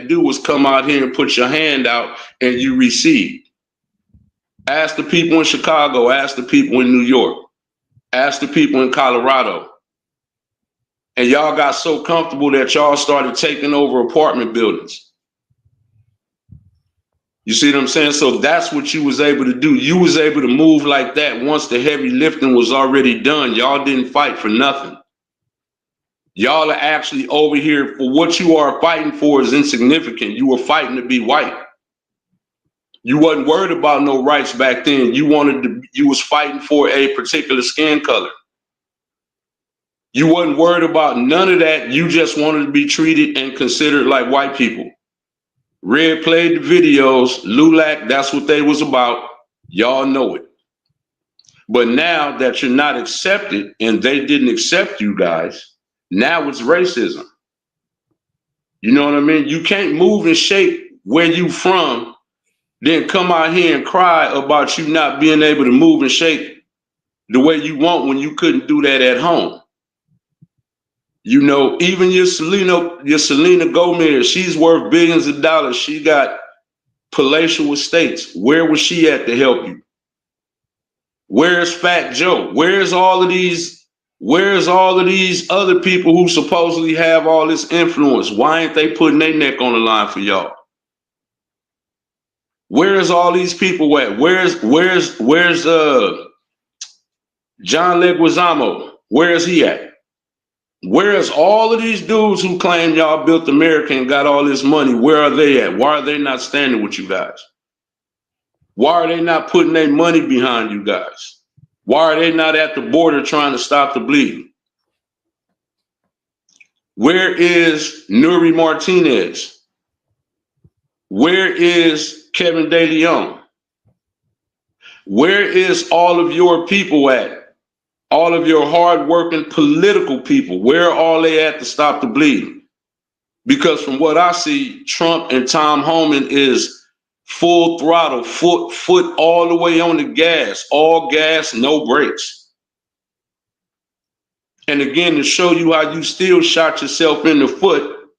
to do was come out here and put your hand out and you received. Ask the people in Chicago, ask the people in New York, ask the people in Colorado. And y'all got so comfortable that y'all started taking over apartment buildings. You see what I'm saying? So that's what you was able to do. You was able to move like that once the heavy lifting was already done. Y'all didn't fight for nothing. Y'all are actually over here for what you are fighting for is insignificant. You were fighting to be white. You wasn't worried about no rights back then. You was fighting for a particular skin color. You wasn't worried about none of that. You just wanted to be treated and considered like white people. Red played the videos. LULAC, that's what they was about. Y'all know it. But now that you're not accepted and they didn't accept you guys, now it's racism. You know what I mean? You can't move and shake where you from, then come out here and cry about you not being able to move and shake the way you want when you couldn't do that at home. You know, even your Selena Gomez, she's worth billions of dollars. She got palatial estates. Where was she at to help you? Where's Fat Joe? Where's all of these other people who supposedly have all this influence? Why ain't they putting their neck on the line for y'all? Where's all these people at? Where's John Leguizamo? Where is he at? Where's all of these dudes who claim y'all built America and got all this money? Where are they at? Why are they not standing with you guys? Why are they not putting their money behind you guys? Why are they not at the border trying to stop the bleeding? Where is Nuri Martinez? Where is Kevin De Leon? Where is all of your people at? All of your hardworking political people, where are all they at to stop the bleeding? Because from what I see, Trump and Tom Homan is full throttle, foot all the way on the gas, all gas, no brakes. And again, to show you how you still shot yourself in the foot,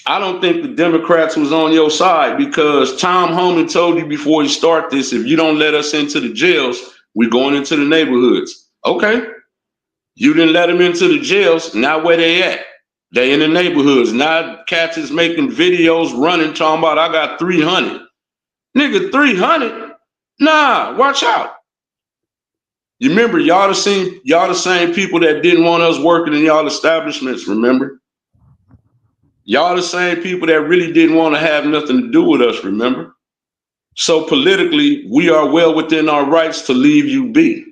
I don't think the Democrats was on your side, because Tom Homan told you before you start this, if you don't let us into the jails, we're going into the neighborhoods. Okay. You didn't let them into the jails. Now where they at? They in the neighborhoods. Now cats is making videos running, talking about I got 300. Nigga, 300? Nah, watch out. You remember, y'all the same people that didn't want us working in y'all establishments, remember? Y'all the same people that really didn't want to have nothing to do with us, remember? So politically, we are well within our rights to leave you be.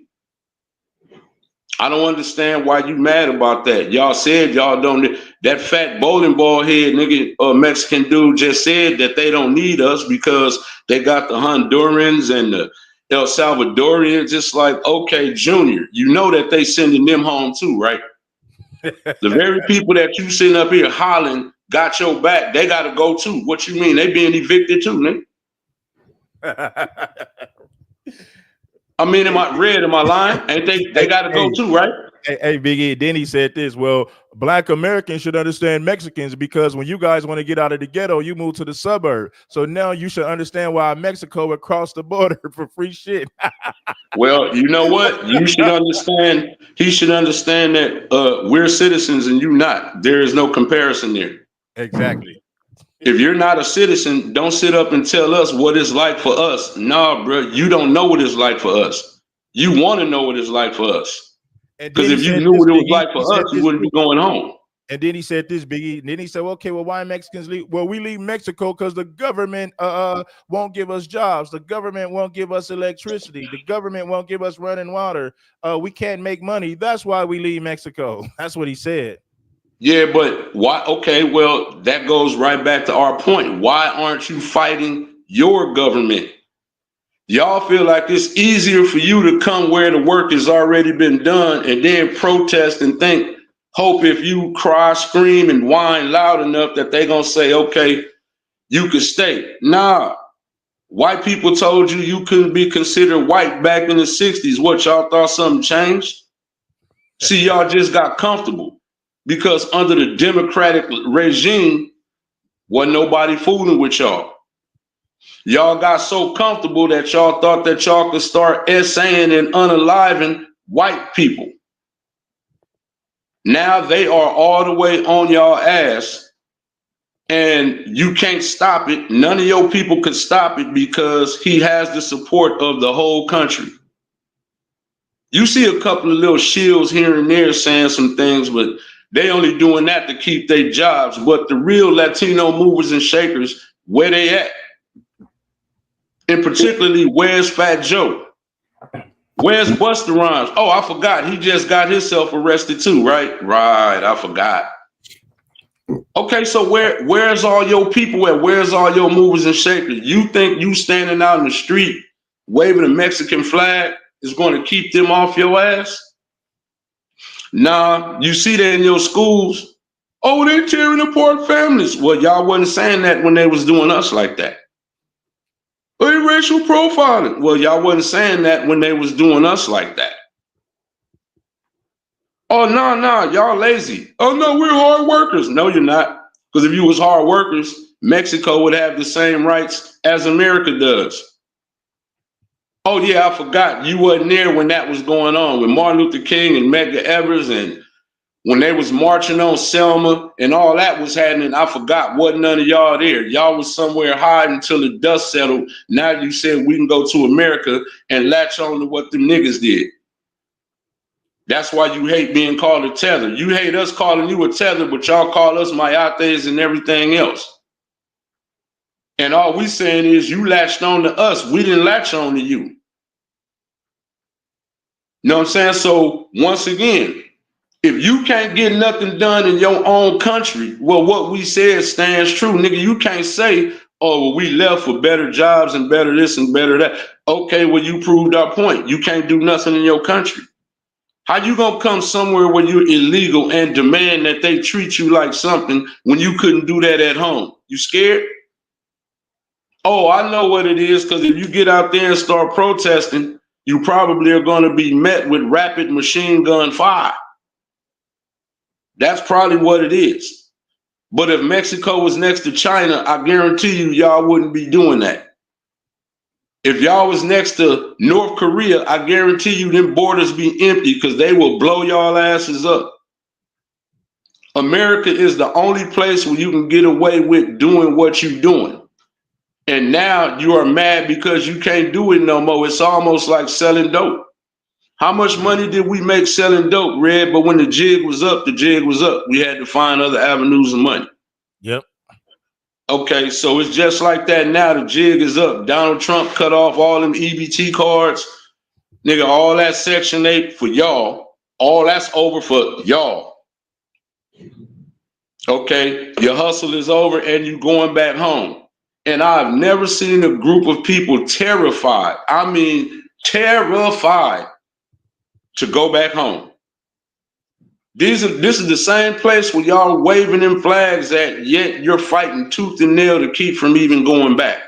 I don't understand why you mad about that. Y'all said y'all don't. That fat bowling ball head nigga, Mexican dude, just said that they don't need us because they got the Hondurans and the El Salvadorians. It's like, okay, Junior, you know that they sending them home too, right? The very people that you sitting up here hollering got your back, they got to go too. What you mean? They being evicted too, nigga? I mean, am I lying? Ain't they got to go too, right? Hey, Biggie, then he said this, well, Black Americans should understand Mexicans, because when you guys want to get out of the ghetto, you move to the suburb. So now you should understand why Mexico would cross the border for free shit. Well, you know what? You should understand. He should understand that we're citizens and you not. There is no comparison there. Exactly. If you're not a citizen, don't sit up and tell us what it's like for us. Nah, bro, you don't know what it's like for us. You want to know what it's like for us. Because if you knew what it was like for us, you wouldn't be going home. And then he said this, Biggie. And then he said, okay, well, why Mexicans leave? Well, we leave Mexico because the government won't give us jobs. The government won't give us electricity. The government won't give us running water. We can't make money. That's why we leave Mexico. That's what he said. Yeah, but why? Okay, well, that goes right back to our point. Why aren't you fighting your government? Y'all feel like it's easier for you to come where the work has already been done and then protest and hope if you cry, scream, and whine loud enough that they're going to say, okay, you can stay. Nah, white people told you couldn't be considered white back in the 60s. What, y'all thought something changed? See, y'all just got comfortable. Because under the Democratic regime, Wasn't nobody fooling with y'all. Y'all got so comfortable that y'all thought that y'all could start essaying and unaliving white people. Now they are all the way on y'all ass, and you can't stop it. None of your people could stop it because he has the support of the whole country. You see a couple of little shills here and there saying some things, but they only doing that to keep their jobs. But the real Latino movers and shakers, where they at? And particularly, where's Fat Joe? Where's Busta Rhymes? Oh, I forgot. He just got himself arrested too, right? Right, I forgot. Okay, so where's all your people at? Where's all your movers and shakers? You think you standing out in the street waving a Mexican flag is going to keep them off your ass? Nah, you see that in your schools. Oh, they're tearing apart families. Well, y'all wasn't saying that when they was doing us like that. Hey, racial profiling. Well, y'all wasn't saying that when they was doing us like that. Oh, no, y'all lazy. Oh, no, we're hard workers. No, you're not. Because if you was hard workers, Mexico would have the same rights as America does. Oh, yeah, I forgot. You wasn't there when that was going on with Martin Luther King and Medgar Evers, and when they was marching on Selma and all that was happening. I forgot. Wasn't none of y'all there. Y'all was somewhere hiding until the dust settled. Now you said we can go to America and latch on to what the niggas did. That's why you hate being called a tether. You hate us calling you a tether, but y'all call us mayates and everything else. And all we saying is you latched on to us. We didn't latch on to you. You know what I'm saying? So once again, if you can't get nothing done in your own country, well, what we said stands true, nigga. You can't say, oh, well, we left for better jobs and better this and better that. Okay, well, you proved our point. You can't do nothing in your country. How you gonna come somewhere where you're illegal and demand that they treat you like something when you couldn't do that at home? You scared? Oh, I know what it is, because if you get out there and start protesting, you probably are going to be met with rapid machine gun fire. That's probably what it is. But if Mexico was next to China, I guarantee you, y'all wouldn't be doing that. If y'all was next to North Korea, I guarantee you them borders be empty because they will blow y'all asses up. America is the only place where you can get away with doing what you're doing. And now you are mad because you can't do it no more. It's almost like selling dope. How much money did we make selling dope, Red? But when the jig was up, the jig was up. We had to find other avenues of money. Yep. Okay, so it's just like that now. The jig is up. Donald Trump cut off all them EBT cards. Nigga, all that Section 8 for y'all. All that's over for y'all. Okay, your hustle is over and you going back home. And I've never seen a group of people terrified. I mean, terrified to go back home. This is the same place where y'all waving them flags at, yet you're fighting tooth and nail to keep from even going back.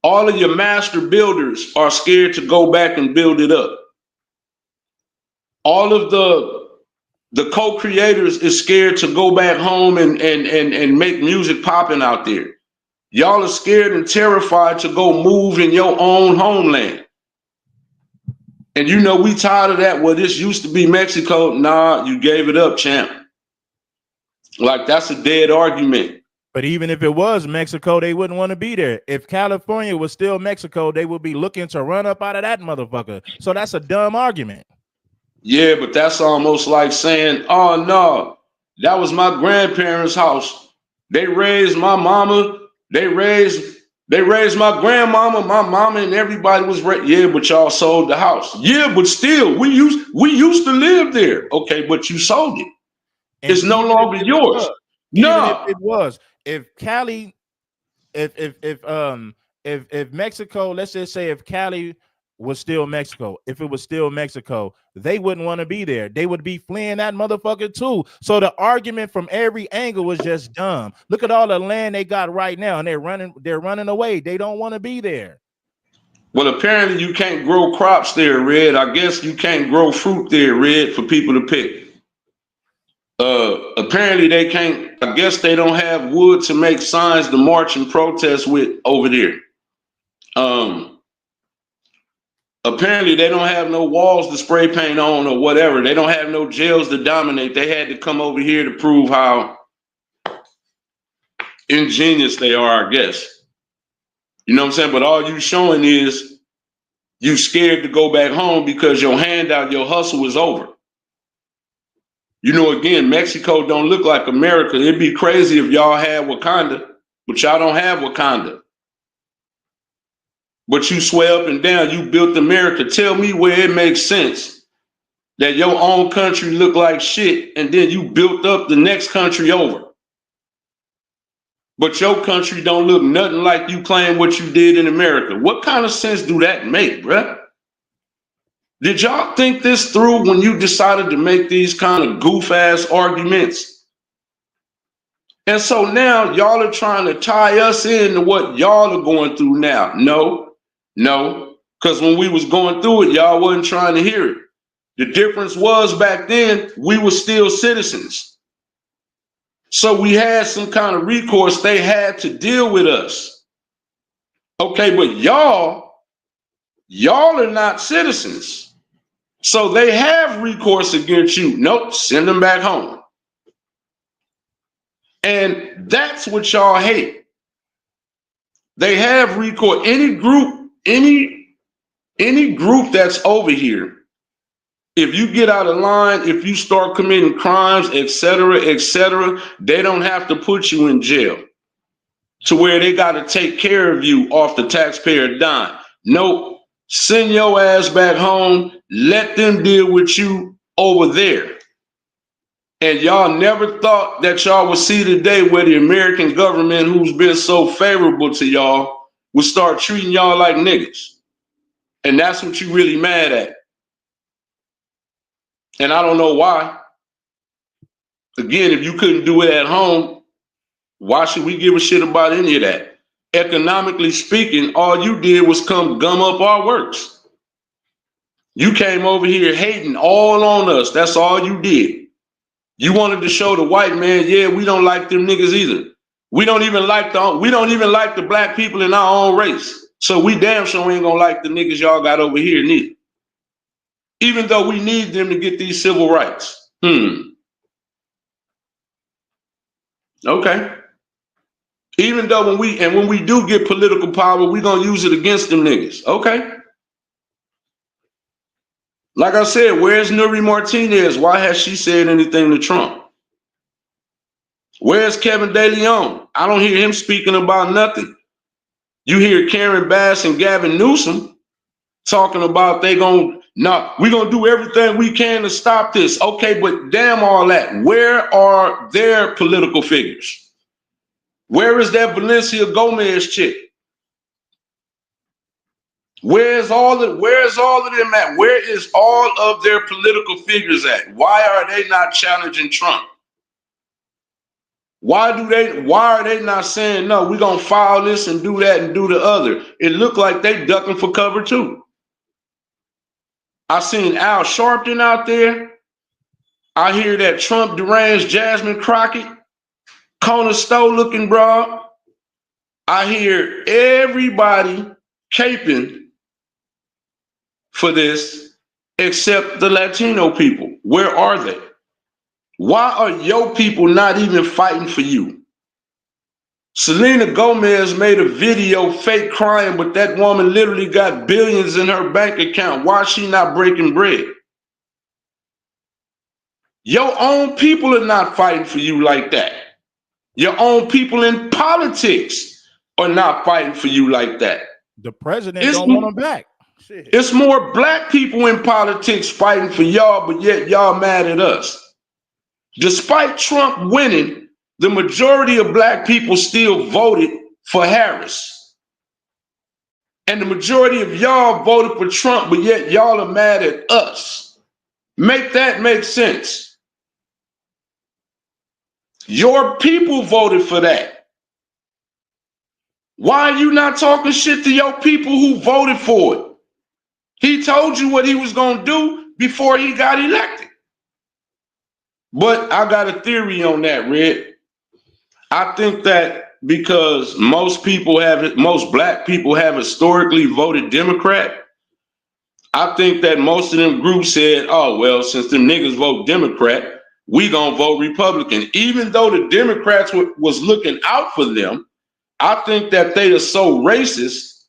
All of your master builders are scared to go back and build it up. All of the co-creators is scared to go back home and make music popping out there. Y'all are scared and terrified to go move in your own homeland. And you know, we tired of that. Well, this used to be Mexico. Nah, you gave it up, champ. Like, that's a dead argument. But even if it was Mexico, they wouldn't want to be there. If California was still Mexico, they would be looking to run up out of that motherfucker. So that's a dumb argument. Yeah, but that's almost like saying, oh, no, that was my grandparents' house. They raised my mama. They raised my grandmama, my mama, and everybody was raised. Yeah, but y'all sold the house. Yeah, but still, we used to live there. Okay, but you sold it. And it's no longer yours. Even if it was, if Cali, if Mexico, let's just say if Cali was still Mexico, if it was still Mexico, they wouldn't want to be there. They would be fleeing that motherfucker too. So the argument from every angle was just dumb. Look at all the land they got right now, and they're running away. They don't want to be there. Well, apparently you can't grow crops there, Red. I guess you can't grow fruit there, Red, for people to pick. Apparently they can't, I guess they don't have wood to make signs to march and protest with over there. Apparently they don't have no walls to spray paint on or whatever. They don't have no jails to dominate. They had to come over here to prove how ingenious they are, I guess. You know what I'm saying? But all you showing is you scared to go back home because your handout, your hustle is over. You know, again, Mexico don't look like America. It'd be crazy if y'all had Wakanda, but y'all don't have Wakanda. But you swear up and down, you built America. Tell me where it makes sense that your own country look like shit and then you built up the next country over. But your country don't look nothing like you claim what you did in America. What kind of sense do that make, bruh? Did y'all think this through when you decided to make these kind of goof-ass arguments? And so now y'all are trying to tie us into what y'all are going through now. No, because when we was going through it, y'all wasn't trying to hear it. The difference was back then, we were still citizens. So we had some kind of recourse. They had to deal with us. Okay, but y'all are not citizens. So they have recourse against you. Nope, send them back home. And that's what y'all hate. They have recourse. Any group that's over here, if you get out of line, if you start committing crimes, etc., they don't have to put you in jail to where they got to take care of you off the taxpayer dime. Nope. Send your ass back home. Let them deal with you over there. And y'all never thought that y'all would see the day where the American government, who's been so favorable to y'all, would start treating y'all like niggas. And that's what you really mad at. And I don't know why. Again, if you couldn't do it at home, why should we give a shit about any of that? Economically speaking, all you did was come gum up our works. You came over here hating all on us. That's all you did. You wanted to show the white man, yeah, we don't like them niggas either. We don't even like the black people in our own race. So we damn sure ain't gonna like the niggas y'all got over here neither. Even though we need them to get these civil rights. Okay. Even though when we do get political power, we gonna use it against them niggas. Okay. Like I said, where's Nuri Martinez? Why has she said anything to Trump? Where's Kevin De Leon? I don't hear him speaking about nothing. You hear Karen Bass and Gavin Newsom talking about we're gonna do everything we can to stop this. Okay, but damn all that. Where are their political figures? Where is that Valencia Gomez chick? Where's all of them at? Where is all of their political figures at? Why are they not challenging Trump? Why are they not saying, no, we're gonna file this and do that and do the other? It looked like they ducking for cover too. I seen Al Sharpton out there. I hear that Trump deranged Jasmine Crockett, Kona Stowe looking broad. I hear everybody caping for this except the Latino people. Where are they? Why are your people not even fighting for you? Selena Gomez made a video fake crying, but that woman literally got billions in her bank account. Why is she not breaking bread? Your own people are not fighting for you like that. Your own people in politics are not fighting for you like that. The president don't want them back. Shit. It's more black people in politics fighting for y'all, but yet y'all mad at us. Despite Trump winning, the majority of black people still voted for Harris. And the majority of y'all voted for Trump, but yet y'all are mad at us. Make that make sense. Your people voted for that. Why are you not talking shit to your people who voted for it? He told you what he was going to do before he got elected. But I got a theory on that, Red. I think that because most black people have historically voted Democrat, I think that most of them groups said, oh, well, since them niggas vote Democrat, we gonna vote Republican. Even though the Democrats was looking out for them, I think that they are so racist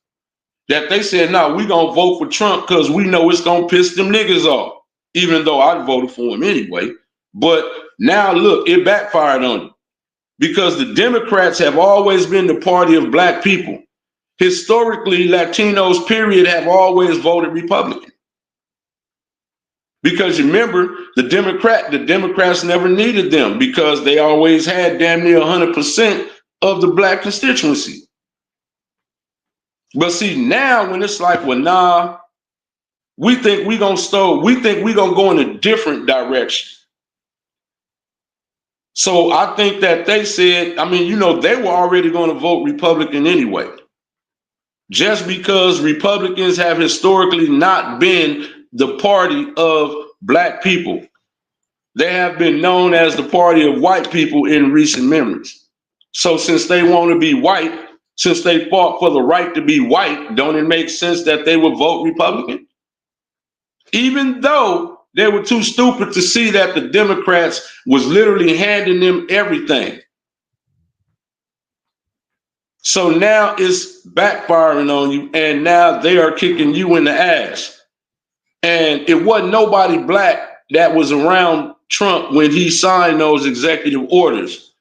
that they said, no, we gonna vote for Trump because we know it's gonna piss them niggas off, even though I voted for him anyway. But now look, it backfired on them because the Democrats have always been the party of black people. Historically, Latinos, period, have always voted Republican. Because you remember, the Democrats never needed them because they always had damn near 100% of the black constituency. But see, now when it's like, well, nah, we think we gonna go in a different direction. So I think that they said, I mean, they were already going to vote Republican anyway. Just because Republicans have historically not been the party of black people. They have been known as the party of white people in recent memories. So since they want to be white, since they fought for the right to be white, don't it make sense that they would vote Republican? Even though they were too stupid to see that the Democrats was literally handing them everything. So now it's backfiring on you, and now they are kicking you in the ass. And it wasn't nobody black that was around Trump when he signed those executive orders.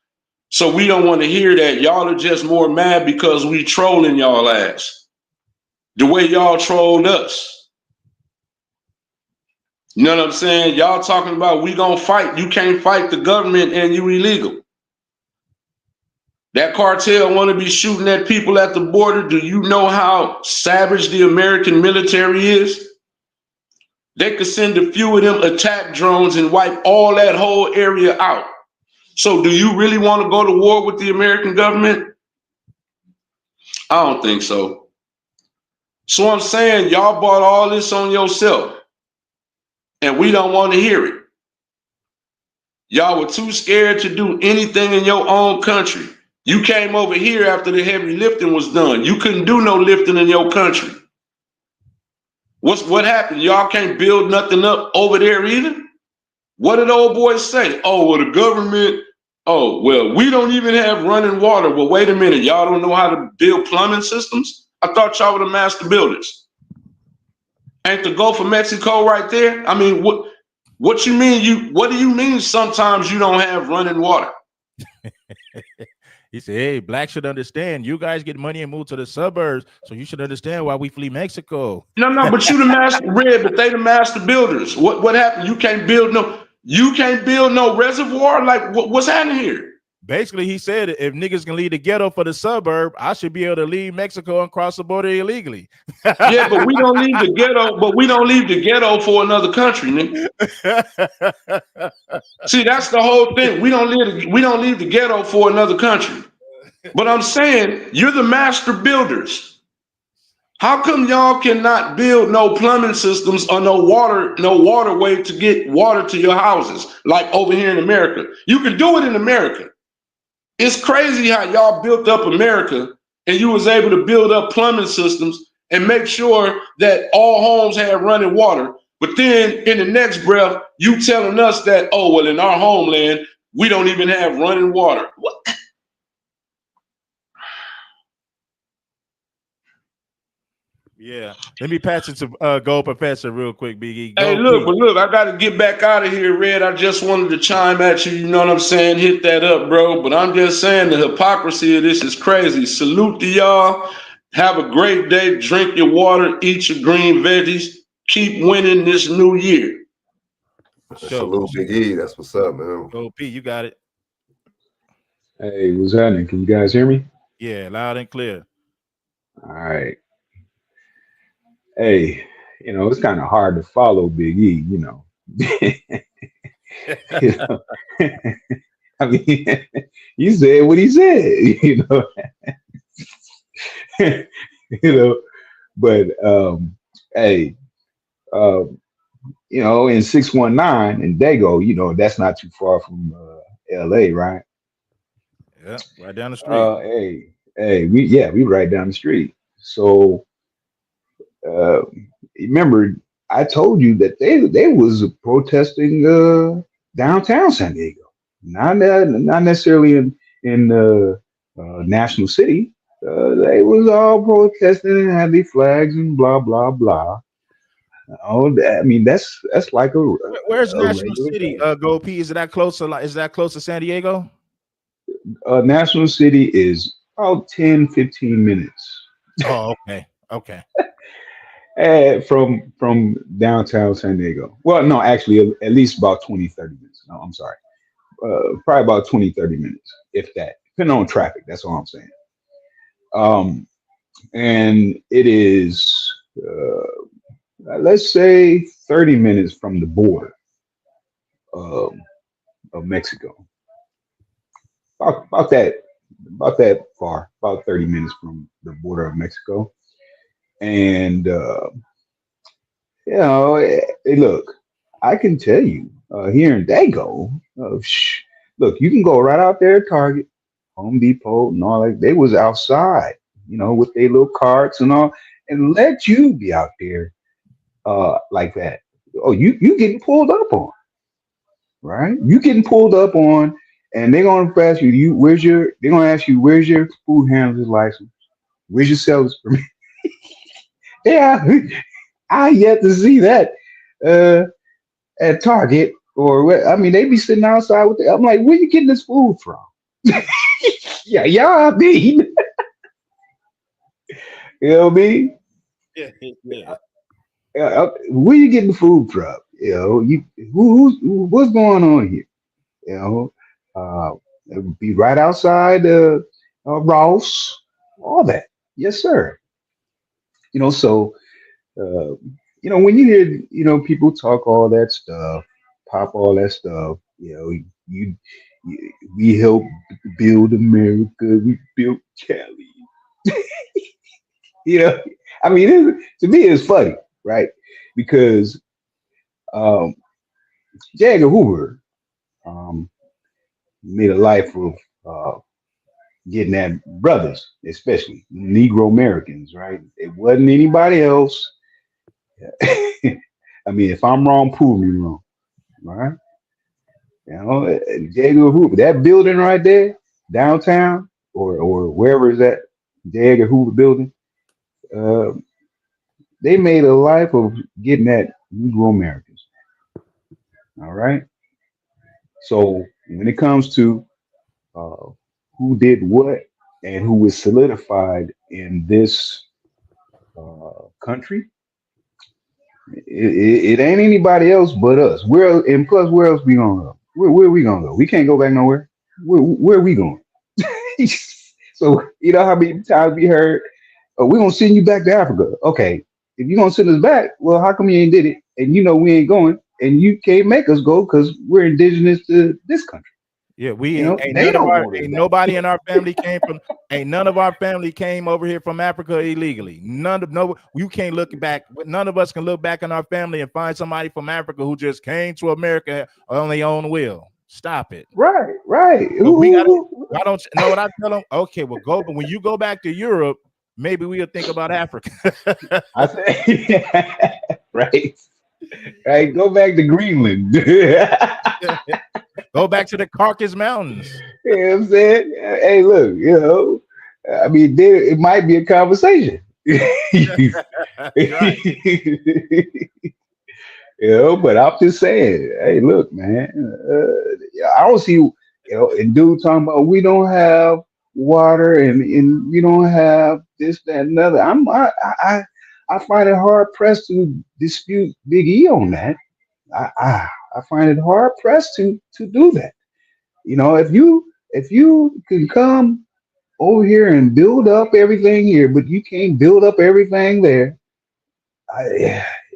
So we don't want to hear that. Y'all are just more mad because we trolling y'all ass the way y'all trolled us. You know what I'm saying? Y'all talking about we gonna fight. You can't fight the government and you illegal. That cartel want to be shooting at people at the border. Do you know how savage the American military is? They could send a few of them attack drones and wipe all that whole area out. So do you really want to go to war with the American government? I don't think so. So I'm saying y'all bought all this on yourself and we don't want to hear it. Y'all were too scared to do anything in your own country. You came over here after the heavy lifting was done. You couldn't do no lifting in your country. What happened? Y'all can't build nothing up over there either? What did old boys say? Oh, well, the government, oh, well, we don't even have running water. Well, wait a minute. Y'all don't know how to build plumbing systems? I thought y'all were the master builders. Ain't the Gulf of Mexico right there? I mean, what you mean? What do you mean sometimes you don't have running water? He said, hey, blacks should understand. You guys get money and move to the suburbs, so you should understand why we flee Mexico. No, but you the master red, but they the master builders. What happened? You can't build no reservoir? Like what's happening here? Basically, he said if niggas can leave the ghetto for the suburb, I should be able to leave Mexico and cross the border illegally. Yeah, but we don't leave the ghetto, for another country, nigga. See, that's the whole thing. We don't leave the ghetto for another country. But I'm saying you're the master builders. How come y'all cannot build no plumbing systems or no waterway to get water to your houses like over here in America? You can do it in America. It's crazy how y'all built up America and you was able to build up plumbing systems and make sure that all homes had running water. But then in the next breath, you telling us that, oh, well, in our homeland, we don't even have running water. What? Yeah, let me pass it to Gold Professor real quick, Biggie. Hey, look, I got to get back out of here, Red. I just wanted to chime at you. You know what I'm saying? Hit that up, bro. But I'm just saying the hypocrisy of this is crazy. Salute to y'all. Have a great day. Drink your water. Eat your green veggies. Keep winning this new year. Salute Big E. That's what's up, man. Gold P, you got it. Hey, what's happening? Can you guys hear me? Yeah, loud and clear. All right. Hey, it's kind of hard to follow Big E, I mean, he said what he said, but hey, in 619 and Dago, that's not too far from LA, right? Yeah, right down the street. We right down the street. So uh, remember, I told you that they was protesting downtown San Diego, not necessarily in National City. They was all protesting and had these flags and blah blah blah. Oh, I mean that's like Where's a National regular City? thing. Go P. Is it that close to is that close to San Diego? National City is about 10-15 minutes Oh, okay, okay. from downtown San Diego. Well, no, actually, at least about 20-30 minutes. No, I'm sorry. Probably about 20-30 minutes, if that, depending on traffic. That's all I'm saying. Um, and it is, let's say, 30 minutes from the border um, of Mexico. About that, about that far, about 30 minutes from the border of Mexico. And look, I can tell you here in Dago, look, you can go right out there at Target, Home Depot, and all that. They was outside, with their little carts and all, and let you be out there like that. Oh, you getting pulled up on, right? You getting pulled up on, and they're gonna ask you, they're gonna ask you, where's your food handler's license? Where's your seller's permit? Yeah, I yet to see that. Uh, at Target I mean, they be sitting outside with I'm like, where you getting this food from? Yeah, y'all I mean, you know what I mean? Yeah, yeah. Where you getting the food from? What's going on here? You know, it would be right outside Ross, all that. Yes, sir. So uh, when you hear people talk all that stuff, pop all that stuff, you we helped build America, we built Cali. you know I mean, to me it's funny, right? Because um J. Edgar Hoover um made a life of getting at brothers, especially Negro Americans, right? It wasn't anybody else. I mean, if I'm wrong, prove me wrong, right? J. Edgar Hoover, that building right there, downtown or wherever is that J. Edgar Hoover building, uh, they made a life of getting at Negro Americans. All right. So when it comes to uh, who did what and who was solidified in this country, it ain't anybody else but us. And plus, where else we gonna go? Where we gonna go? We can't go back nowhere. Where we going? So you know how many times we heard, "Oh, we're gonna send you back to Africa." Okay, if you're gonna send us back, well, how come you ain't did it? And we ain't going, and you can't make us go because we're indigenous to this country. Yeah, we ain't They none of don't our want us ain't back. nobody in our family came from ain't none of our family came over here from Africa illegally. You can't look back. None of us can look back in our family and find somebody from Africa who just came to America on their own will. Stop it. Right, right. But we gotta. Why don't you know what I tell them? Okay, well, but when you go back to Europe, maybe we'll think about Africa. I say, right, right. Go back to Greenland. Go back to the Caucasus Mountains. You know what I'm saying? Hey, look, I mean, it might be a conversation. Right. But I'm just saying, hey, look, man, I don't see, and dude talking about we don't have water and we don't have this, that, and other. I find it hard pressed to dispute Big E on that. I find it hard pressed to do that. If you can come over here and build up everything here, but you can't build up everything there,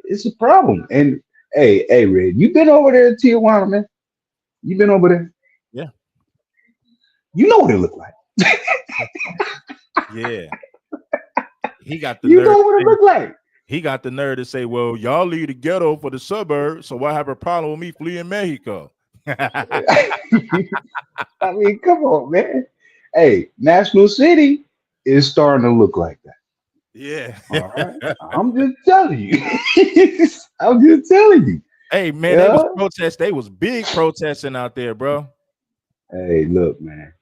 it's a problem. And hey, Red, you been over there in Tijuana, man? You been over there? Yeah. You know what it look like. Yeah. He got the You nerve. know what it look like. He got the nerve to say, well, y'all leave the ghetto for the suburbs, so why have a problem with me fleeing Mexico? I mean, come on, man. Hey, National City is starting to look like that. Yeah. All right. I'm just telling you. I'm just telling you. Hey, man, they Yeah. was protests. They was big protesting out there, bro. Hey, look, man.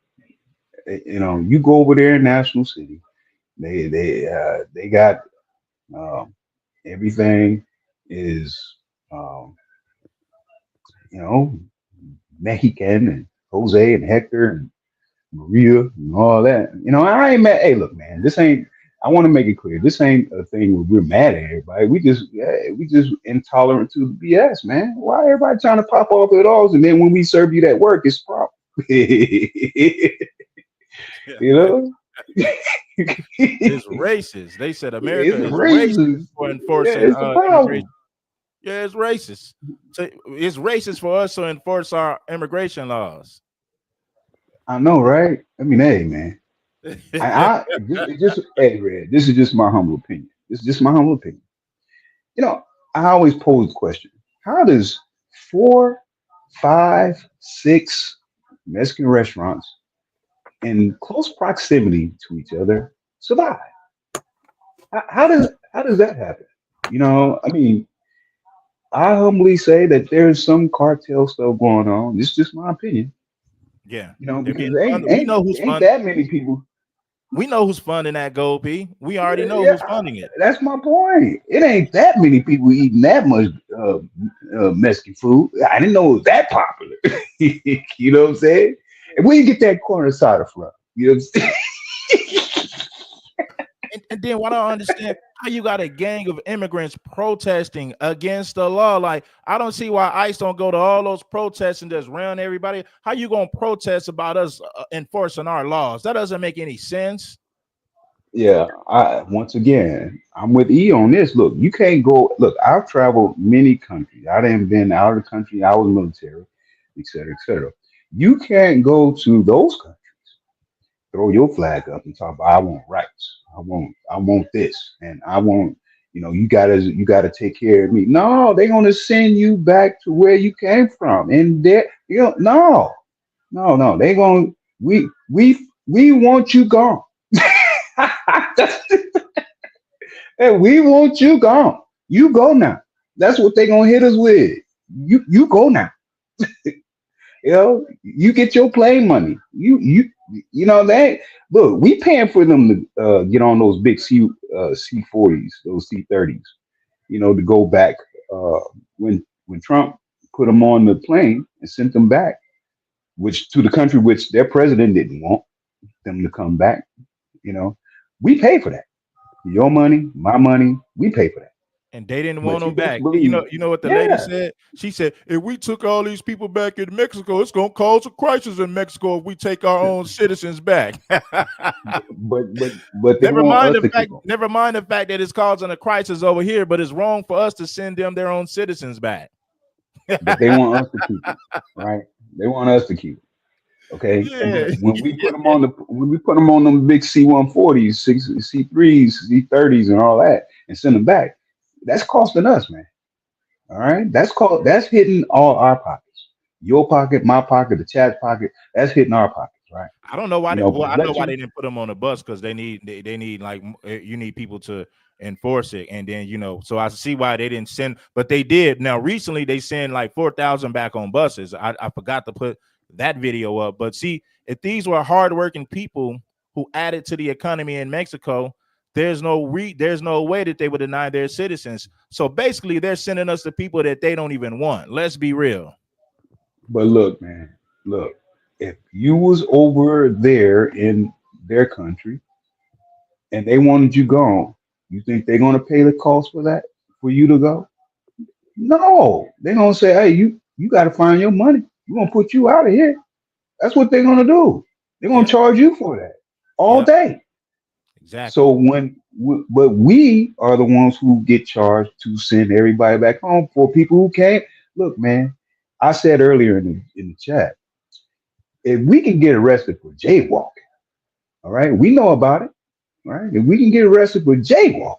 You go over there in National City. They got um, everything is um, you know Mexican and Jose and Hector and Maria and all that. I ain't mad. Hey, look, man, this ain't. I want to make it clear. This ain't a thing where we're mad at everybody. We just intolerant to the BS, man. Why everybody trying to pop off at all? And then when we serve you that work, it's a problem. you know, It's racist. They said America it's is racist racist. for Yeah, enforcing it's a immigration. problem. Yeah, it's racist. So it's racist for us to enforce our immigration laws. I know, right? I mean, hey, man. Hey, Red. This is just my humble opinion. This is just my humble opinion. You know, I always pose the question: how does 4, 5, 6 Mexican restaurants in close proximity to each other survive? How does that happen? I mean, I humbly say that there's some cartel stuff going on. It's just my opinion. Yeah, they're Because getting ain't funded. We ain't know who's ain't funding. that many people. We know who's funding that Gold P. We already know Yeah, who's funding it. that's my point. It ain't that many people eating that much Mexican food. I didn't know it was that popular. You know what I'm saying? And where you get that corn asada from? You know what I'm saying? And then what I don't understand, how you got a gang of immigrants protesting against the law. Like, I don't see why ICE don't go to all those protests and just round everybody. How you gonna protest about us enforcing our laws? That doesn't make any sense. Yeah, once again, I'm with E on this. Look, you can't go. Look, I've traveled many countries. I didn't been out of the country. I was military, et cetera, et cetera. You can't go to those countries, throw your flag up and talk about I want rights. I want this, and I want. You gotta take care of me. No, they're gonna send you back to where you came from, and no, no, no. They gonna we want you gone. Hey, we want you gone. You go now. That's what they gonna hit us with. You go now. You get your plane money. They look. We paying for them to get on those big C40s, those C30s. To go back when Trump put them on the plane and sent them back, which to the country which their president didn't want them to come back. We pay for that. Your money, my money, we pay for that. And they didn't want But you them best back. You believe, know what the lady yeah. said? She said, if we took all these people back in Mexico, it's gonna cause a crisis in Mexico if we take our own citizens back. But they want us to keep them. Never mind the fact that it's causing a crisis over here, but it's wrong for us to send them their own citizens back. But they want us to keep them, right? They want us to keep them. Okay. Yeah. When we put them on them big C140s, C3s, C30s, and all that, and send them back, that's costing us, man. All right. That's hitting all our pockets. Your pocket, my pocket, the chat's pocket. That's hitting our pockets, right? I don't know why. But I know why they didn't put them on the bus, because they need like you need people to enforce it, and then so I see why they didn't send, but they did. Now recently they send like 4,000 back on buses. I forgot to put that video up, but see, if these were hardworking people who added to the economy in Mexico, there's no way that they would deny their citizens. So basically, they're sending us the people that they don't even want. Let's be real. But look, man, look, if you was over there in their country and they wanted you gone, you think they're gonna pay the cost for that for you to go? No, they're gonna say, hey, you gotta find your money. We're gonna put you out of here. That's what they're gonna do. They're gonna Yeah. charge you for that all Yeah. day. Exactly. So but we are the ones who get charged to send everybody back home for people who can't. Look, man, I said earlier in the chat, if we can get arrested for jaywalking, all right, we know about it, all right. If we can get arrested for jaywalking,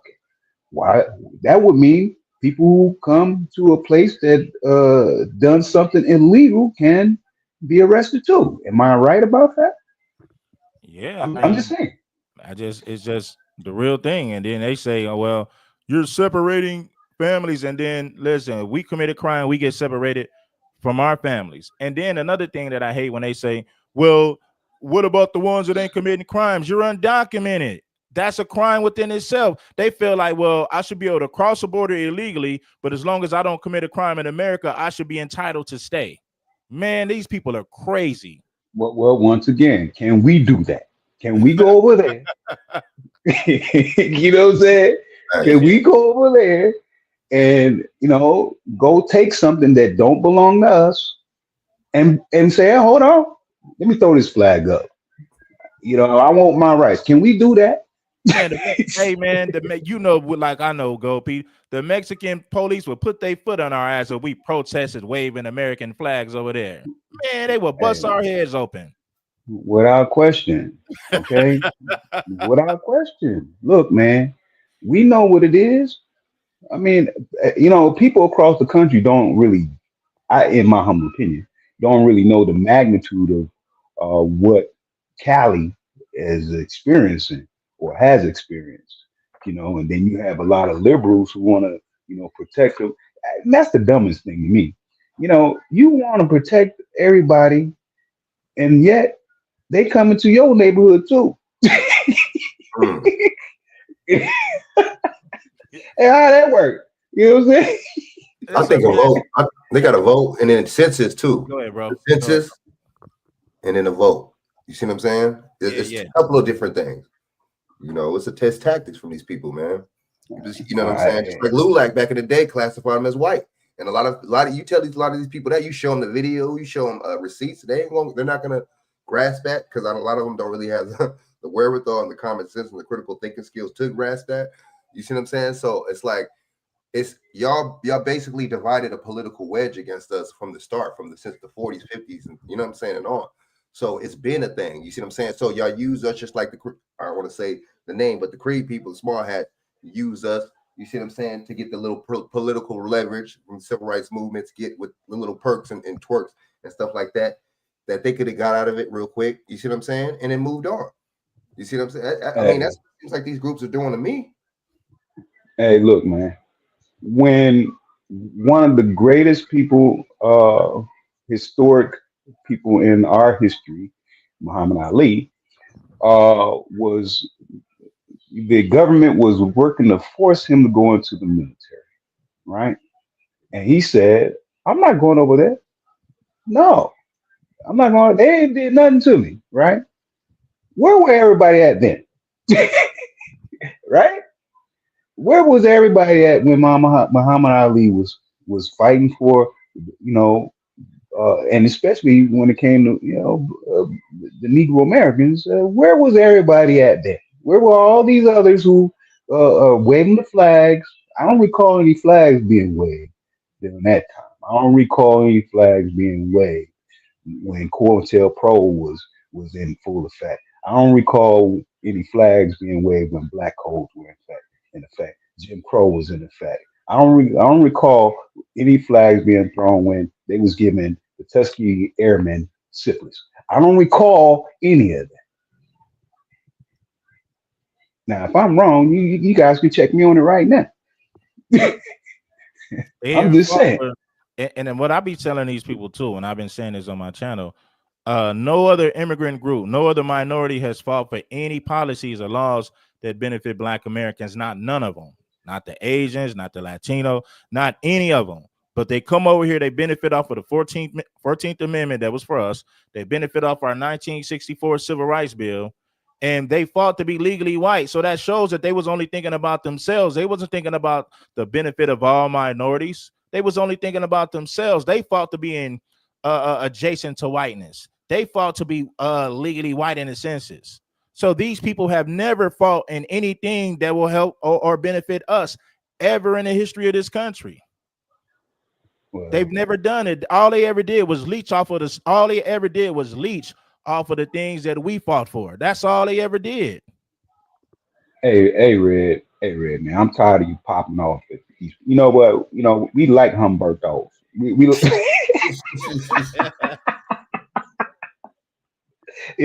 Why? That would mean people who come to a place that done something illegal can be arrested too. Am I right about that? Yeah, I I'm just mean, saying. it's just the real thing. And then they say, oh, well, you're separating families. And then listen, if we commit a crime, we get separated from our families. And then another thing that I hate when they say, well, what about the ones that ain't committing crimes? You're undocumented. That's a crime within itself. They feel like, well, I should be able to cross the border illegally, but as long as I don't commit a crime in America, I should be entitled to stay. Man, these people are crazy. Well, once again, can we do that? Can we go over there? You know what I'm saying? Can we go over there and go take something that don't belong to us and say, hey, hold on, let me throw this flag up. I want my rights. Can we do that? Man, hey man, like I know, Go Pete, the Mexican police would put their foot on our ass if we protested waving American flags over there. Man, they would bust Hey, our heads open. without question. Okay, without question. Look, man, we know what it is. I mean, people across the country don't really, in my humble opinion, don't really know the magnitude of what Cali is experiencing or has experienced. And then you have a lot of liberals who want to, protect them. And that's the dumbest thing to me. You want to protect everybody, and yet they come into your neighborhood too. Mm. Hey, how that work? You know what I'm saying? I think a vote. They got a vote, and then census too. Go ahead, bro. The census, and then a vote. You see what I'm saying? It's a couple of different things. It's a test tactics from these people, man. You know what I'm saying? Just like Lulac back in the day classified them as white, and a lot of you tell a lot of these people that you show them the video, you show them receipts. They're not gonna grasp that because a lot of them don't really have the wherewithal and the common sense and the critical thinking skills to grasp that. You see what I'm saying? So it's like y'all basically divided a political wedge against us from the start, since the 40s, 50s, and you know what I'm saying, and on. So it's been a thing. You see what I'm saying? So y'all use us just like I don't want to say the name, but the Creed people, the small hat, use us. You see what I'm saying? To get the little political leverage from civil rights movements, get with the little perks and twerks and stuff like that they could have got out of it real quick. You see what I'm saying? And then moved on. You see what I'm saying? I mean, that seems like these groups are doing to me. Hey, look, man. When one of the greatest people, historic people in our history, Muhammad Ali, was the government was working to force him to go into the military, right? And he said, "I'm not going over there. No, I'm not going. They ain't did nothing to me, right? Where were everybody at then, right? Where was everybody at when Muhammad Ali was fighting for, and especially when it came to the Negro Americans? Where was everybody at then? Where were all these others who waving the flags? I don't recall any flags being waved during that time. I don't recall any flags being waved when COINTELPRO was in full effect. I don't recall any flags being waved when black codes were in effect. Jim Crow was in effect. I don't recall any flags being thrown when they was giving the Tuskegee Airmen syphilis. I don't recall any of that. Now, if I'm wrong, you guys can check me on it right now. I'm just saying. And then what I be telling these people too, and I've been saying this on my channel, no other immigrant group, no other minority has fought for any policies or laws that benefit Black Americans. None of them. Not the Asians, not the Latino, not any of them. But they come over here, they benefit off of the 14th Amendment that was for us. They benefit off our 1964 Civil Rights Bill, and they fought to be legally white. So that shows that they was only thinking about themselves. They wasn't thinking about the benefit of all minorities. They was only thinking about themselves. They fought to be in adjacent to whiteness. They fought to be legally white in the census. So these people have never fought in anything that will help or benefit us ever in the history of this country. Well, they've never done it. All they ever did was leech off of this. All they ever did was leech off of the things that we fought for. That's all they ever did. Red, man. I'm tired of you popping off at these. You know what? You know we like Humbertos. We You know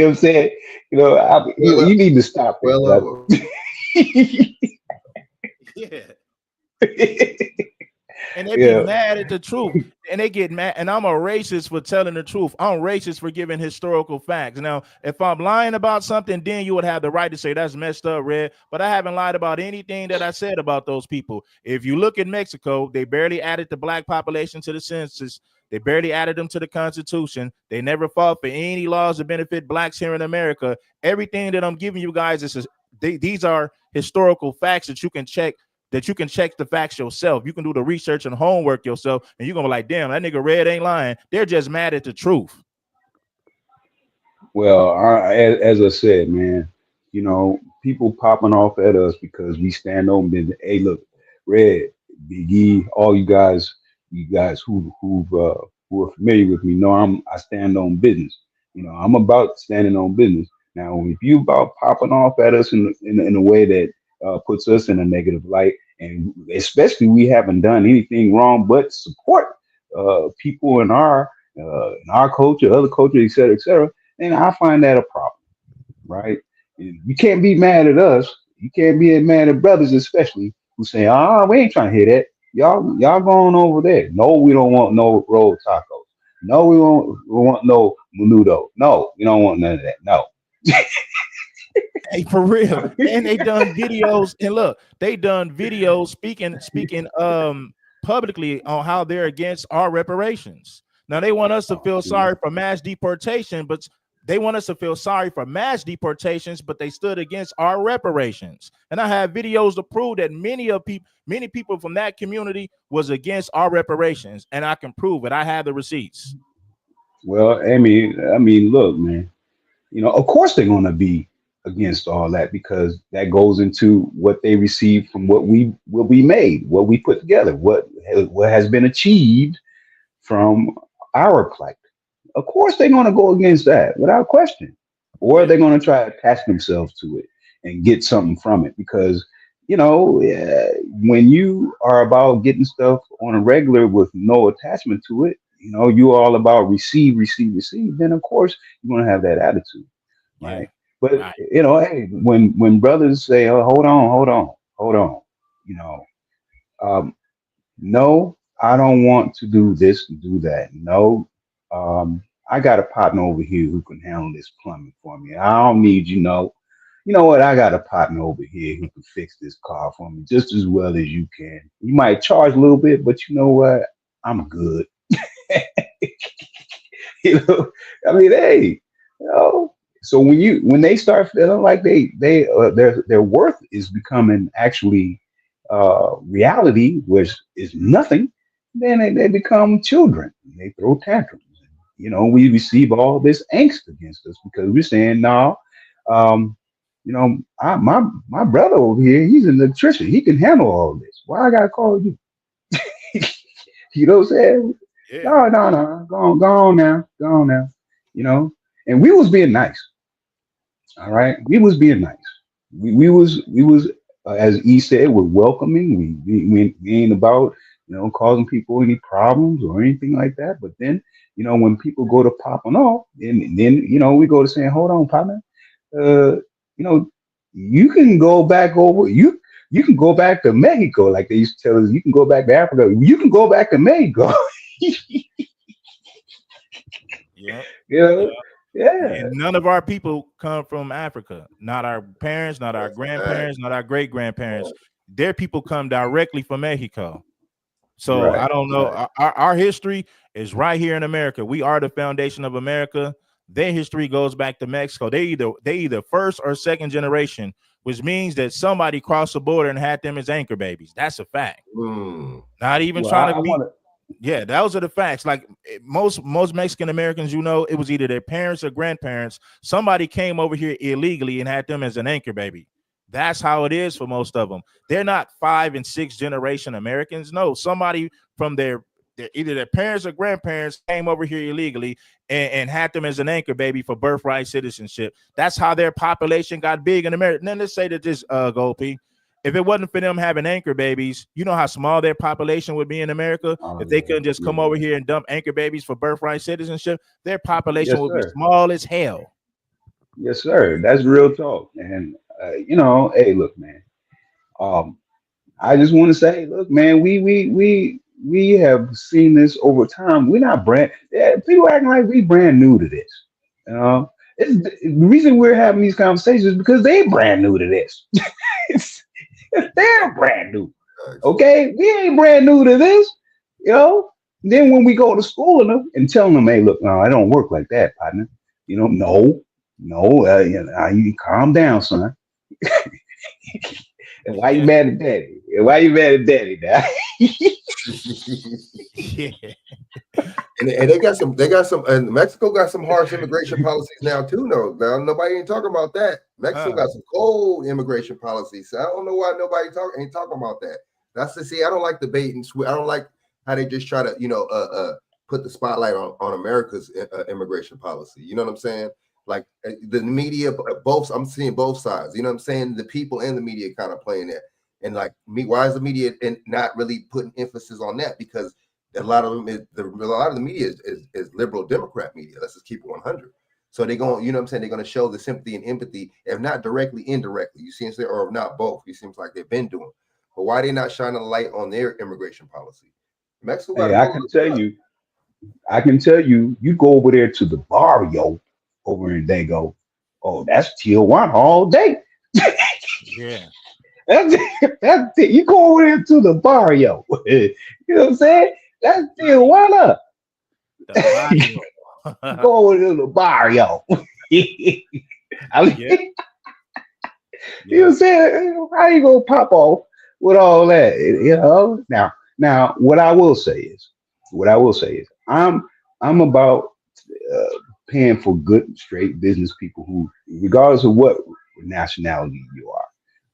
what I'm saying? You know, Well, you need to stop that, brother. well, Yeah. And they be Yeah. mad at the truth. And they get mad. And I'm a racist for telling the truth. I'm racist for giving historical facts. Now, if I'm lying about something, then you would have the right to say that's messed up, Red. But I haven't lied about anything that I said about those people. If you look at Mexico, they barely added the black population to the census. They barely added them to the Constitution. They never fought for any laws to benefit blacks here in America. Everything that I'm giving you guys is these are historical facts that you can check the facts yourself. You can do the research and homework yourself, and you're gonna be like, damn, that nigga Red ain't lying. They're just mad at the truth. Well, as I said, man, you know, people popping off at us because we stand on business. Hey, look, Red, Big E, all you guys who are familiar with me know I stand on business. You know, I'm about standing on business. Now, if you about popping off at us in a way that puts us in a negative light, and especially we haven't done anything wrong but support people in our culture, other culture, et cetera, and I find that a problem, right? And you can't be mad at us. You can't be mad at brothers, especially who say, "Ah, we ain't trying to hear that. Y'all going over there." No, we don't want no rolled tacos. No, we want no menudo. No, we don't want none of that. No. Hey, for real. And they done videos, and look, they done videos speaking publicly on how they're against our reparations. Now they want us to feel sorry for mass deportation, but they want us to feel sorry for mass deportations, but they stood against our reparations. And I have videos to prove that many people from that community was against our reparations, and I can prove it. I have the receipts. Well, I mean, look, man. You know, of course they're going to be against all that because that goes into what they receive from what we made, what we put together, what has been achieved from our plight. Of course they're going to go against that without question, or Yeah, they're going to try to attach themselves to it and get something from it because you know when you are about getting stuff on a regular with no attachment to it, you know you all about receive, receive, receive. Then of course you're going to have that attitude, yeah, right? But right. you know, hey, when brothers say, "Oh, hold on," you know, um, no, I don't want to do this and do that. No, I got a partner over here who can handle this plumbing for me. I don't need you know what? I got a partner over here who can fix this car for me just as well as you can. You might charge a little bit, but you know what? I'm good. You know, I mean, hey, you know. So when they start feeling like their worth is becoming actually reality, which is nothing, then they become children. They throw tantrums. You know, we receive all this angst against us because we're saying, no, um, you know, my brother over here, he's an electrician. He can handle all this. Why I gotta call you? You know what I'm saying? Yeah, No. Go on now. Go on now. You know? And we was being nice. All right. We was being nice. We was as E said, we're welcoming. We ain't about, you know, causing people any problems or anything like that. But then, you know, when people go to popping off, and then, you know, we go to saying, hold on, partner, you know, you can go back over you can go back to Mexico, like they used to tell us. You can go back to Africa. You can go back to Mexico. yeah. You know, yeah, And none of our people come from Africa. Not our parents, not our that's a fact. grandparents, not our great grandparents. Their people come directly from Mexico. So I right, don't know. right. Our history is right here in America. We are the foundation of America. Their history goes back to Mexico. They either first or second generation, which means that somebody crossed the border and had them as anchor babies. That's a fact. Mm. Not even Well, trying to I be. want to. Yeah, those are the facts. Like most Mexican Americans, you know, it was either their parents or grandparents. Somebody came over here illegally and had them as an anchor baby. That's how it is for most of them. They're not 5 and 6 generation Americans. No, somebody from either their parents or grandparents came over here illegally and had them as an anchor baby for birthright citizenship. That's how their population got big in America. And then let's say that this Goldie, if it wasn't for them having anchor babies, you know how small their population would be in America. If they couldn't just come over here and dump anchor babies for birthright citizenship, their population would be small as hell. Yes, sir. That's real talk. And hey, look, man. I just want to say, look, man, we have seen this over time. We're not people acting like we brand new to this. You know, the reason we're having these conversations is because they brand new to this. They're brand new. Okay, we ain't brand new to this. You know. Then when we go to school and telling them, hey, look, no, I don't work like that, partner. No, you calm down, son. And why you mad at daddy? Why you mad at daddy now? Yeah. And they got some, and Mexico got some harsh immigration policies now too. No, now nobody ain't talking about that. Mexico got some cold immigration policies. So I don't know why nobody ain't talking about that. That's to see. I don't like debate and I don't like how they just try to put the spotlight on America's immigration policy. You know what I'm saying? Like the media, I'm seeing both sides. You know what I'm saying? The people and the media kind of playing that. And like why is the media not really putting emphasis on that? Because a lot of the media is liberal Democrat media. Let's just keep it 100. So they're going, you know what I'm saying? They're going to show the sympathy and empathy, if not directly, indirectly. You see what I'm saying? Or if not both. It seems like they've been doing. But why they not shining a light on their immigration policy? Mexico. Hey, I can tell you, you go over there to the barrio over in Dago. Oh, that's Tijuana all day. Yeah. That's it. You go over there to the barrio. You know what I'm saying? That's Tijuana. Go over to the barrio. I mean, you know what I'm saying? How you gonna pop off with all that? You know? Now, what I will say is, I'm about paying for good, straight business people who, regardless of what nationality you are.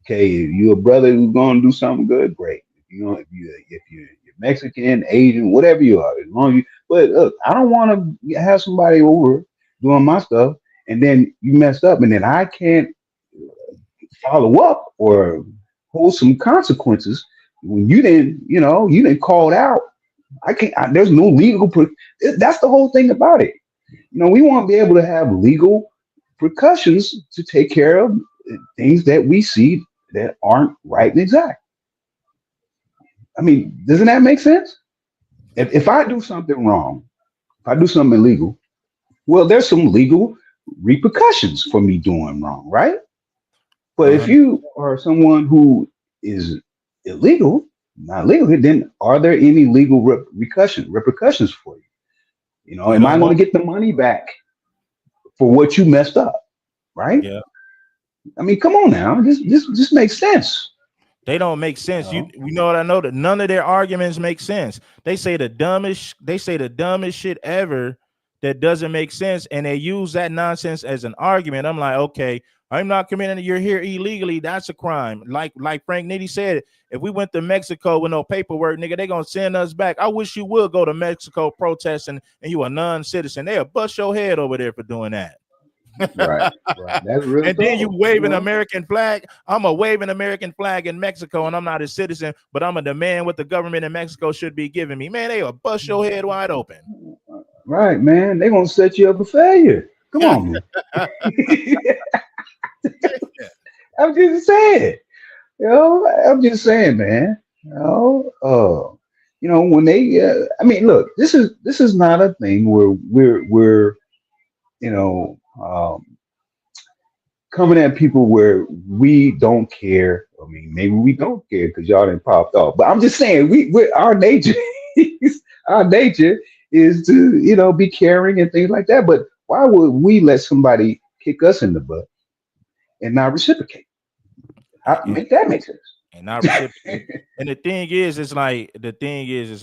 Okay, if you're a brother who's gonna do something good, great. If you're Mexican, Asian, whatever you are, as long as you. But look, I don't want to have somebody over doing my stuff, and then you messed up, and then I can't follow up or hold some consequences when you didn't call it out. I can't. There's no legal. That's the whole thing about it. We want to be able to have legal repercussions to take care of things that we see that aren't right and exact. I mean, doesn't that make sense? If I do something wrong, if I do something illegal, well, there's some legal repercussions for me doing wrong, right? But if you are someone who is illegal, not legal, then are there any legal repercussions for you? Am I going to get the money back for what you messed up? Right? Yeah. I mean, come on now. This makes sense. They don't make sense. You know what I know? That none of their arguments make sense. They say the dumbest shit ever that doesn't make sense, and they use that nonsense as an argument. I'm like, okay, I'm not committing. You're here illegally. That's a crime. Like Frank Nitty said, if we went to Mexico with no paperwork, nigga, they gonna send us back. I wish you would go to Mexico protesting and you a non-citizen. They'll bust your head over there for doing that. Right. That's real. And then you wave an American flag. I'm a wave an American flag in Mexico, and I'm not a citizen, but I'm a demand what the government in Mexico should be giving me. Man, they'll bust your head wide open. Right, man. They're gonna set you up for failure. Come on, man. I'm just saying. I'm just saying, man. When they I mean, look, this is not a thing where we're coming at people where we don't care. I mean, maybe we don't care because y'all didn't popped off. But I'm just saying, our nature is to be caring and things like that. But why would we let somebody kick us in the butt and not reciprocate? Make that make sense. And not reciprocate. And the thing is, it's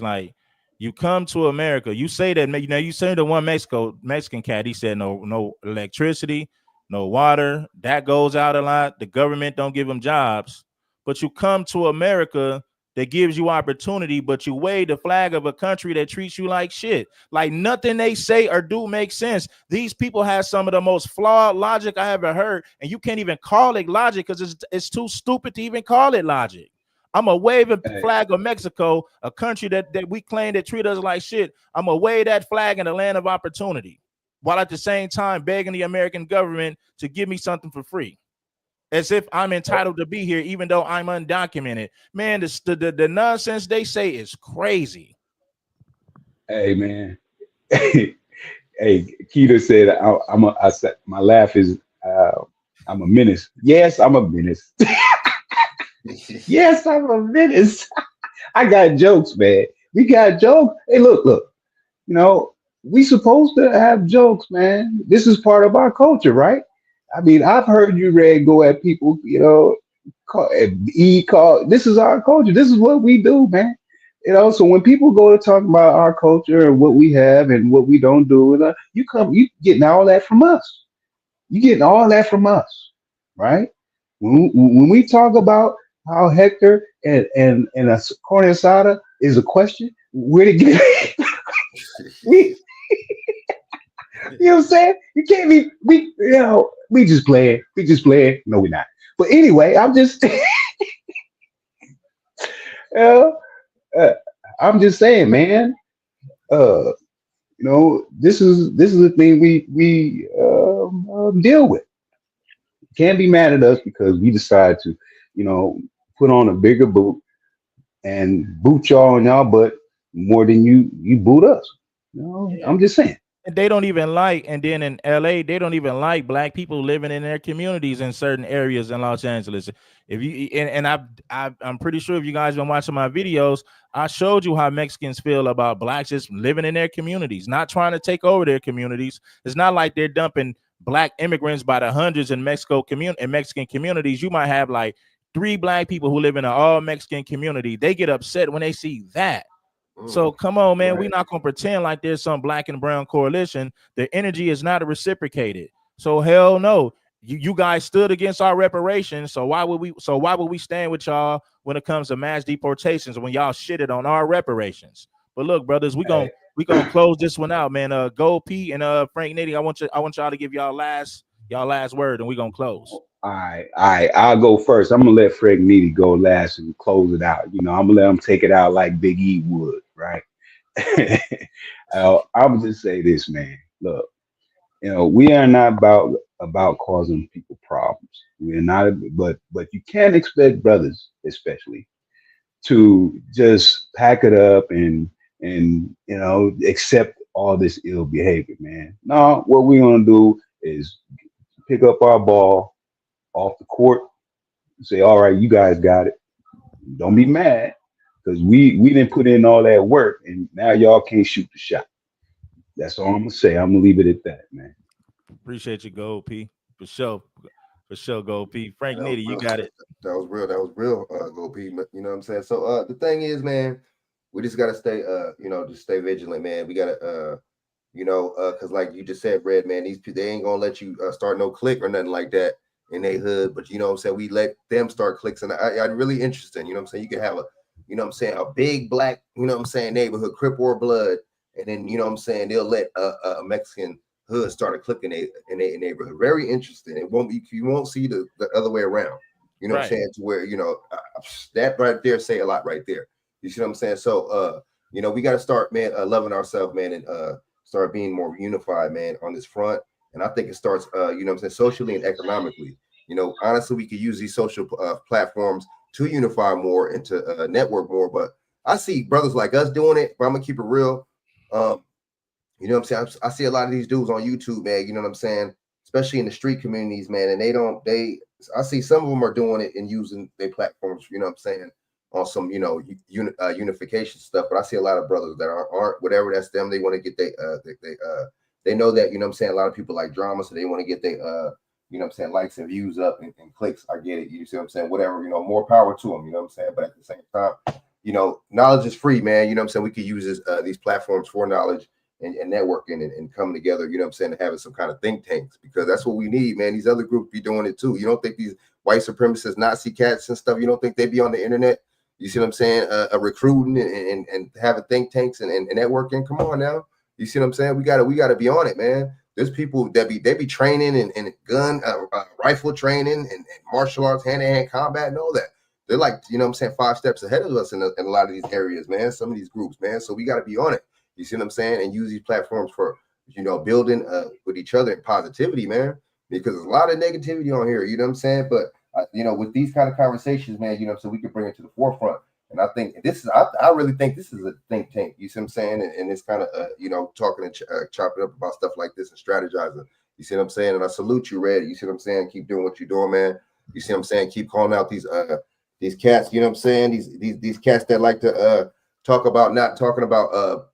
like you come to America, you say that, you say the one Mexican cat, he said no electricity, no water, that goes out a lot. The government don't give them jobs, but you come to America that gives you opportunity, but you wave the flag of a country that treats you like shit. Like nothing they say or do makes sense. These people have some of the most flawed logic I ever heard, and you can't even call it logic because it's too stupid to even call it logic. I'm gonna wave a flag of Mexico, a country that we claim that treat us like shit. I'm gonna wave that flag in the land of opportunity, while at the same time begging the American government to give me something for free, as if I'm entitled to be here, even though I'm undocumented. Man, the nonsense they say is crazy. Hey, man. Hey, Keita said, I said, my laugh is, I'm a menace. Yes, I'm a menace. Yes, I'm a menace. I got jokes, man. We got jokes. Hey, look. You know, we supposed to have jokes, man. This is part of our culture, right? I mean, I've heard you, Red, go at people, call. This is our culture. This is what we do, man. So when people go to talk about our culture and what we have and what we don't do, you getting all that from us. You getting all that from us, right? When we talk about how Hector and a corn asada is a question, where to get we, you know what I'm saying? You can't be we just play it. We just play it. No, we're not. But anyway, I'm just uh, uh, I'm just saying, man. This is the thing we deal with. Can't be mad at us because we decide to, put on a bigger boot and boot y'all on y'all butt more than you boot us. Yeah. I'm just saying. They don't even like, and then in LA, they don't even like black people living in their communities in certain areas in Los Angeles. If you I'm pretty sure if you guys been watching my videos, I showed you how Mexicans feel about blacks just living in their communities, not trying to take over their communities. It's not like they're dumping black immigrants by the hundreds in Mexican communities. You might have like 3 black people who live in an all Mexican community. They get upset when they see that. So come on, man. We're not gonna pretend like there's some black and brown coalition. The energy is not reciprocated. So hell no. You guys stood against our reparations. So why would we stand with y'all when it comes to mass deportations when y'all shitted on our reparations? But look, brothers, we gonna close this one out, man. Gold P and Frank Nitty, I want y'all to give y'all last word, and we're gonna close. All right. I'll go first. I'm gonna let Frank Needy go last and close it out. I'm gonna let him take it out like Big E would, right? I would just say this, man. Look, we are not about causing people problems. We are not, but you can't expect brothers, especially, to just pack it up and accept all this ill behavior, man. No, what we're gonna do is pick up our ball off the court, say, all right, you guys got it. Don't be mad because we didn't put in all that work and now y'all can't shoot the shot. That's all I'm gonna say. I'm gonna leave it at that, man. Appreciate you, Gold P. For sure, Gold P. Frank Nitty, you got it. That was real, Go P. You know what I'm saying? So the thing is, man, we just gotta stay just stay vigilant, man. We gotta because like you just said, Red, man, they ain't gonna let you start no click or nothing like that in their hood, but what I'm saying, we let them start clicks, and I really interesting, what I'm saying, you can have a big black, what I'm saying, neighborhood, Crip or Blood, and then what I'm saying, they'll let a Mexican hood start a click in their neighborhood. Very interesting. You won't see the other way around. What I'm saying, to where that right there say a lot right there. You see what I'm saying? So we got to start, man, loving ourselves, man, and start being more unified, man, on this front. And I think it starts, what I'm saying, socially and economically. Honestly, we could use these social platforms to unify more and to network more. But I see brothers like us doing it, but I'm gonna keep it real. What I'm saying? I see a lot of these dudes on YouTube, man. You know what I'm saying? Especially in the street communities, man. And I see some of them are doing it and using their platforms, what I'm saying, on some, unification stuff. But I see a lot of brothers that aren't whatever that's them. They want to get they know that, what I'm saying, a lot of people like drama, so they want to get their what I'm saying, likes and views up and clicks. I get it. You see what I'm saying? Whatever, more power to them, what I'm saying? But at the same time, knowledge is free, man. You know what I'm saying? We could use these platforms for knowledge and networking and coming together, what I'm saying, and having some kind of think tanks, because that's what we need, man. These other groups be doing it too. You don't think these white supremacist Nazi cats and stuff, you don't think they be on the internet, You see what I'm saying? Recruiting and having think tanks and networking. Come on now. You see what I'm saying? We gotta be on it, man. There's people that be training and gun rifle training and martial arts, hand-to-hand combat and all that. They're like, you know what I'm saying, 5 steps ahead of us in a lot of these areas, man. Some of these groups, man. So we got to be on it. You see what I'm saying? And use these platforms for, you know, building with each other and positivity, man. Because there's a lot of negativity on here, you know what I'm saying? But, you know, with these kind of conversations, man, you know, so we can bring it to the forefront. And I think this is, I really think this is a think tank, you see what I'm saying? And it's kind of, you know, talking and chopping up about stuff like this and strategizing. You see what I'm saying? And I salute you, Red. You see what I'm saying? Keep doing what you're doing, man. You see what I'm saying? Keep calling out these cats, you know what I'm saying? These cats that like to talk about not talking about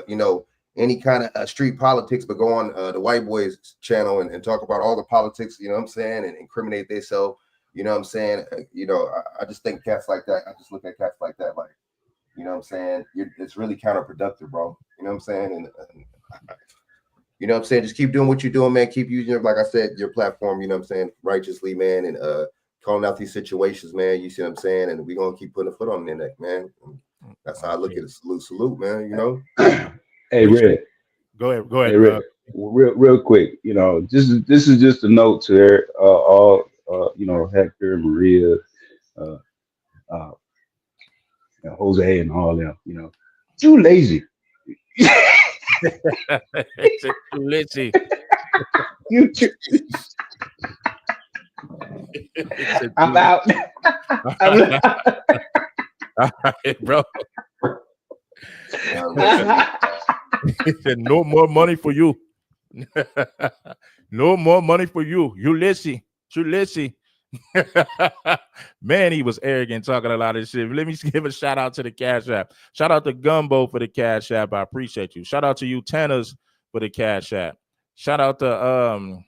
you know, any kind of street politics, but go on the White Boys channel and talk about all the politics, you know what I'm saying, and incriminate themselves, you know what I'm saying? You know, I just think cats like that, I just look at cats like that, like, you know what I'm saying? It's really counterproductive, bro. You know what I'm saying? And you know what I'm saying? Just keep doing what you're doing, man. Keep using, like I said, your platform, you know what I'm saying, righteously, man, and calling out these situations, man. You see what I'm saying? And we're gonna keep putting a foot on their neck, man. That's how I look at it. Salute, man. You know. Hey, Red. Go ahead. Hey, Red. Real quick. You know, this is just a note to all. You know, Hector, Maria, Jose, and all them. You know, too lazy. Too lazy. You too. I'm out. I'm out. All right, bro. He said, no more money for you. No more money for you. You lazy. Too lazy. Man, he was arrogant talking a lot of shit. Let me give a shout out to the Cash App. Shout out to Gumbo for the Cash App. I appreciate you. Shout out to you Tanners for the Cash App. Shout out to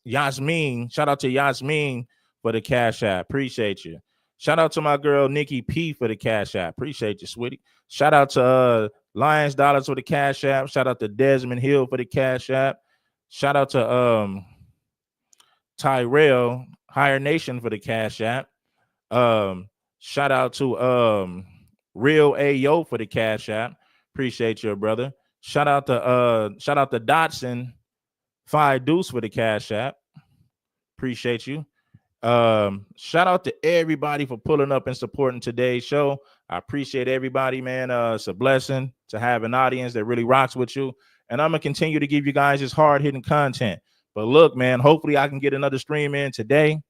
Yasmin. Shout out to Yasmin for the Cash App. Appreciate you. Shout out to my girl Nikki P for the Cash App. Appreciate you, sweetie. Shout out to Lions Dollars for the Cash App. Shout out to Desmond Hill for the Cash App. Shout out to Tyrell Higher Nation for the Cash App. Shout out to Real Ayo for the Cash App. Appreciate you, brother. Shout out to Dotson Phi Deuce for the Cash App. Appreciate you. Shout out to everybody for pulling up and supporting today's show. I appreciate everybody, man. It's a blessing to have an audience that really rocks with you. And I'm gonna continue to give you guys this hard-hitting content. But look, man, hopefully I can get another stream in today.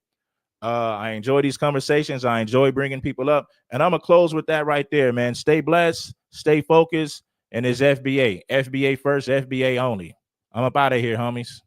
I enjoy these conversations. I enjoy bringing people up. And I'm gonna close with that right there, man. Stay blessed, stay focused, and it's FBA. FBA first, FBA only. I'm up out of here, homies.